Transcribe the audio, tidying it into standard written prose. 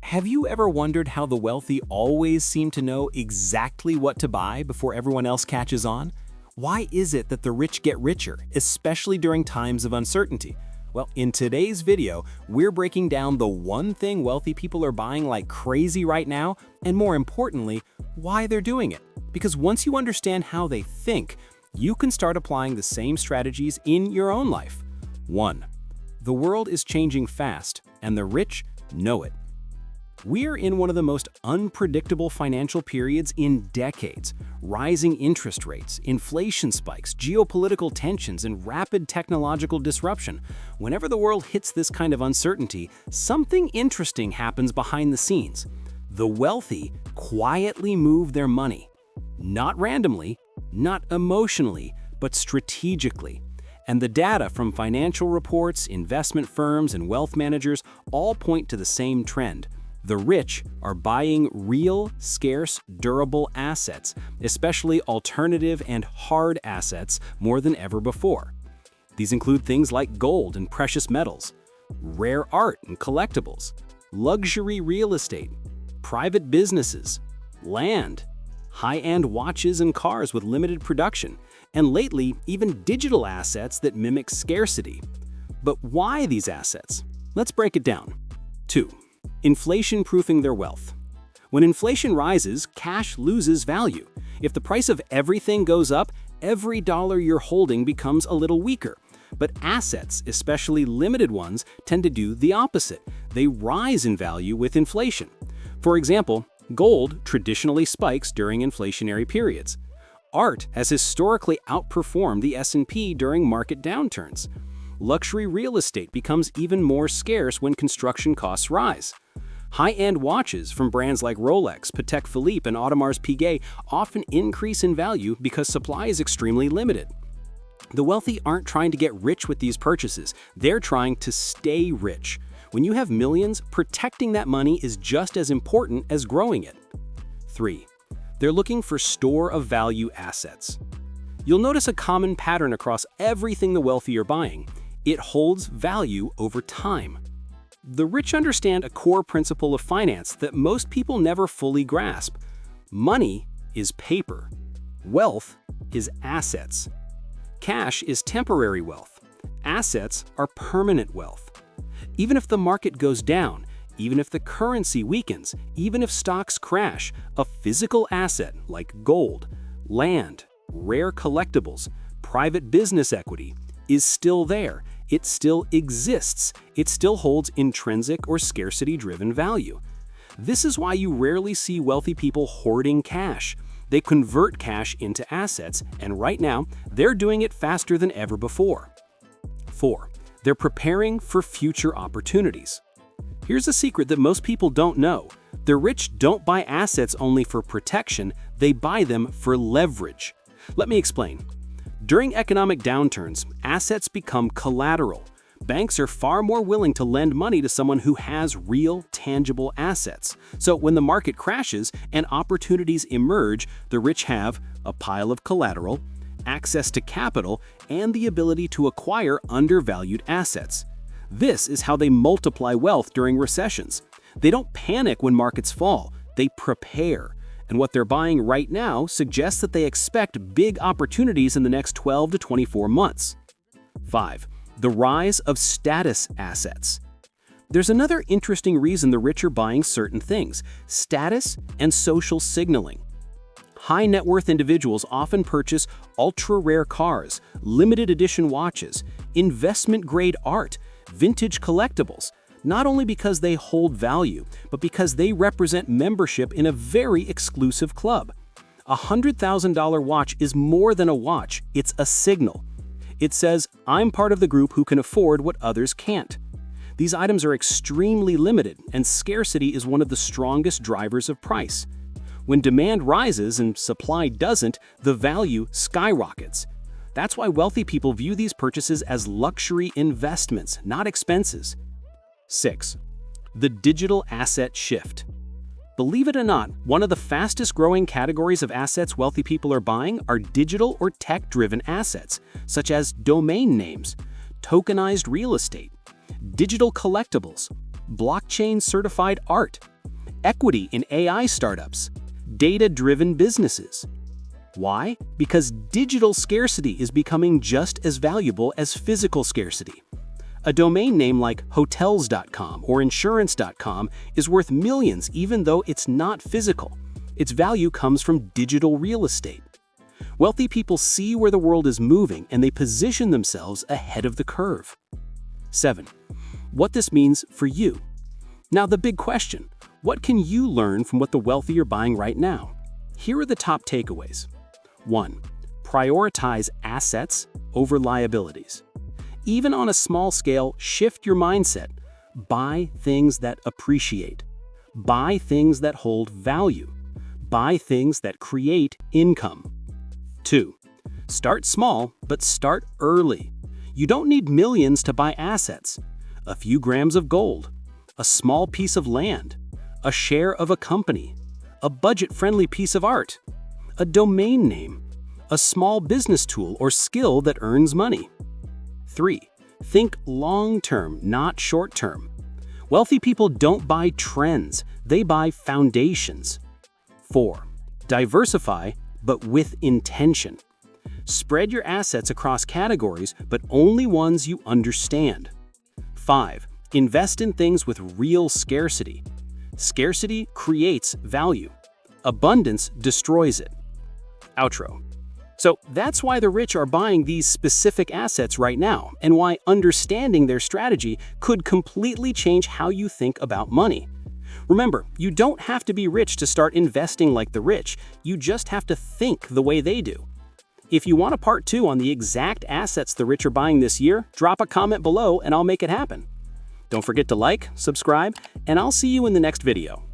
Have you ever wondered how the wealthy always seem to know exactly what to buy before everyone else catches on? Why is it that the rich get richer, especially during times of uncertainty? Well, in today's video, we're breaking down the one thing wealthy people are buying like crazy right now, and more importantly, why they're doing it. Because once you understand how they think, you can start applying the same strategies in your own life. 1. The world is changing fast, and the rich know it. We're in one of the most unpredictable financial periods in decades. Rising interest rates, inflation spikes, geopolitical tensions, and rapid technological disruption. Whenever the world hits this kind of uncertainty, something interesting happens behind the scenes. The wealthy quietly move their money. Not randomly, not emotionally, but strategically. And the data from financial reports, investment firms, and wealth managers all point to the same trend. The rich are buying real, scarce, durable assets, especially alternative and hard assets, more than ever before. These include things like gold and precious metals, rare art and collectibles, luxury real estate, private businesses, land, high-end watches and cars with limited production, and lately, even digital assets that mimic scarcity. But why these assets? Let's break it down. 2. Inflation-proofing their wealth. When inflation rises, cash loses value. If the price of everything goes up, every dollar you're holding becomes a little weaker. But assets, especially limited ones, tend to do the opposite. They rise in value with inflation. For example, gold traditionally spikes during inflationary periods. Art has historically outperformed the S&P during market downturns. Luxury real estate becomes even more scarce when construction costs rise. High-end watches from brands like Rolex, Patek Philippe, and Audemars Piguet often increase in value because supply is extremely limited. The wealthy aren't trying to get rich with these purchases, they're trying to stay rich. When you have millions, protecting that money is just as important as growing it. 3. They're looking for store-of-value assets. You'll notice a common pattern across everything the wealthy are buying. It holds value over time. The rich understand a core principle of finance that most people never fully grasp. Money is paper. Wealth is assets. Cash is temporary wealth. Assets are permanent wealth. Even if the market goes down, even if the currency weakens, even if stocks crash, a physical asset like gold, land, rare collectibles, private business equity is still there. It still exists. It still holds intrinsic or scarcity-driven value. This is why you rarely see wealthy people hoarding cash. They convert cash into assets, and right now, they're doing it faster than ever before. 4. They're preparing for future opportunities. Here's a secret that most people don't know. The rich don't buy assets only for protection, they buy them for leverage. Let me explain. During economic downturns, assets become collateral. Banks are far more willing to lend money to someone who has real, tangible assets. So when the market crashes and opportunities emerge, the rich have a pile of collateral, access to capital, and the ability to acquire undervalued assets. This is how they multiply wealth during recessions. They don't panic when markets fall, they prepare. And what they're buying right now suggests that they expect big opportunities in the next 12 to 24 months. 5. The rise of status assets. There's another interesting reason the rich are buying certain things: status and social signaling. High net worth individuals often purchase ultra-rare cars, limited edition watches, investment-grade art, vintage collectibles, not only because they hold value, but because they represent membership in a very exclusive club. A $100,000 watch is more than a watch, it's a signal. It says, I'm part of the group who can afford what others can't. These items are extremely limited, and scarcity is one of the strongest drivers of price. When demand rises and supply doesn't, the value skyrockets. That's why wealthy people view these purchases as luxury investments, not expenses. 6. The digital asset shift. Believe it or not, one of the fastest growing categories of assets wealthy people are buying are digital or tech-driven assets, such as domain names, tokenized real estate, digital collectibles, blockchain-certified art, equity in AI startups, data-driven businesses. Why? Because digital scarcity is becoming just as valuable as physical scarcity. A domain name like hotels.com or insurance.com is worth millions even though it's not physical. Its value comes from digital real estate. Wealthy people see where the world is moving and they position themselves ahead of the curve. 7. What this means for you. Now the big question, what can you learn from what the wealthy are buying right now? Here are the top takeaways. 1. Prioritize assets over liabilities. Even on a small scale, shift your mindset. Buy things that appreciate. Buy things that hold value. Buy things that create income. 2. Start small, but start early. You don't need millions to buy assets. A few grams of gold, a small piece of land, a share of a company, a budget-friendly piece of art, a domain name, a small business tool or skill that earns money. 3. Think long-term, not short-term. Wealthy people don't buy trends, they buy foundations. 4. Diversify, but with intention. Spread your assets across categories, but only ones you understand. 5. Invest in things with real scarcity. Scarcity creates value. Abundance destroys it. Outro. So that's why the rich are buying these specific assets right now, and why understanding their strategy could completely change how you think about money. Remember, you don't have to be rich to start investing like the rich, you just have to think the way they do. If you want a part 2 on the exact assets the rich are buying this year, drop a comment below and I'll make it happen. Don't forget to like, subscribe, and I'll see you in the next video.